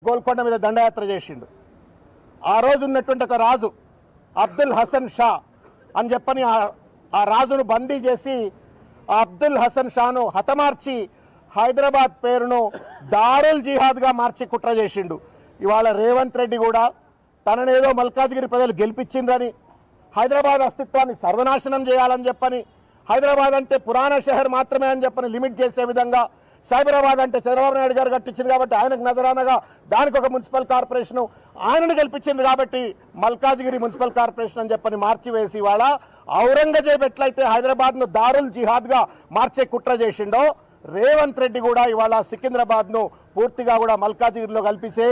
గోల్కొండ మీద దండయాత్ర చేసిండు. ఆ రోజు ఉన్నటువంటి ఒక రాజు అబ్దుల్ హసన్ షా అని చెప్పని ఆ రాజును బందీ చేసి ఆ అబ్దుల్ హసన్ షాను హతమార్చి హైదరాబాద్ పేరును దారుల్ జిహాద్గా మార్చి కుట్ర చేసిండు. ఇవాళ రేవంత్ రెడ్డి కూడా తననేదో మల్కాజ్గిరి ప్రజలు గెలిపించిండ్రని, హైదరాబాద్ అస్తిత్వాన్ని సర్వనాశనం చేయాలని చెప్పని, హైదరాబాద్ అంటే పురాణ షహర్ మాత్రమే అని చెప్పని లిమిట్ చేసే విధంగా, సైబరాబాద్ అంటే చంద్రబాబు నాయుడు గారు కట్టించింది కాబట్టి ఆయనకు నజరానగా దానికి ఒక మున్సిపల్ కార్పొరేషను, ఆయనను గెలిపించింది కాబట్టి మల్కాజ్గిరి మున్సిపల్ కార్పొరేషన్ అని చెప్పని మార్చివేసి ఇవాళ ఔరంగజేబ్ ఎట్లయితే హైదరాబాద్ను దారుల్ జిహాద్గా మార్చే కుట్ర చేసిండో రేవంత్ రెడ్డి కూడా ఇవాళ సికింద్రాబాద్ను పూర్తిగా కూడా మల్కాజ్గిరిలో కల్పించే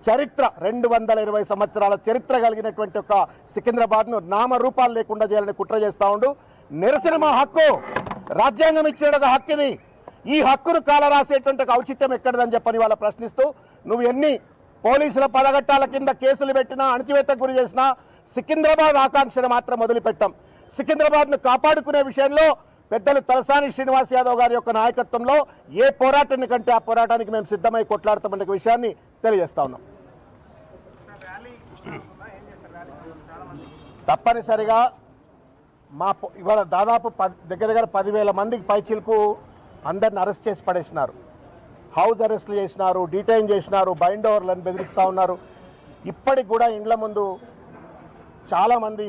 చరిత్ర 220 సంవత్సరాల చరిత్ర కలిగినటువంటి ఒక సికింద్రాబాద్ను నామరూపాలు లేకుండా చేయాలని కుట్ర చేస్తూ ఉండు. నిరసన మా హక్కు, రాజ్యాంగం ఇచ్చిన ఒక హక్కు ఇది. ఈ హక్కును కాలరాసేటువంటి ఒక ఔచిత్యం ఎక్కడిదని చెప్పని వాళ్ళ ప్రశ్నిస్తూ, నువ్వు ఎన్ని పోలీసుల పదగట్టాల కింద కేసులు పెట్టినా, అణచివేతకు గురి చేసినా సికింద్రాబాద్ ఆకాంక్షను మాత్రం వదిలిపెట్టాం. సికింద్రాబాద్ను కాపాడుకునే విషయంలో పెద్దలు తలసాని శ్రీనివాస్ యాదవ్ గారి యొక్క నాయకత్వంలో ఏ పోరాటాన్ని కంటే ఆ పోరాటానికి మేము సిద్ధమై కొట్లాడతామనే విషయాన్ని తెలియజేస్తా ఉన్నాం. తప్పనిసరిగా ఇవాళ దాదాపు దగ్గర 10,000 మందికి పైచీలకు అందరిని అరెస్ట్ చేసి పడేసినారు. హౌస్ అరెస్టులు చేసినారు, డీటైన్ చేసినారు, బైండ్ ఓవర్లను బెదిరిస్తూ ఉన్నారు. ఇప్పటికి కూడా ఇండ్ల ముందు చాలామంది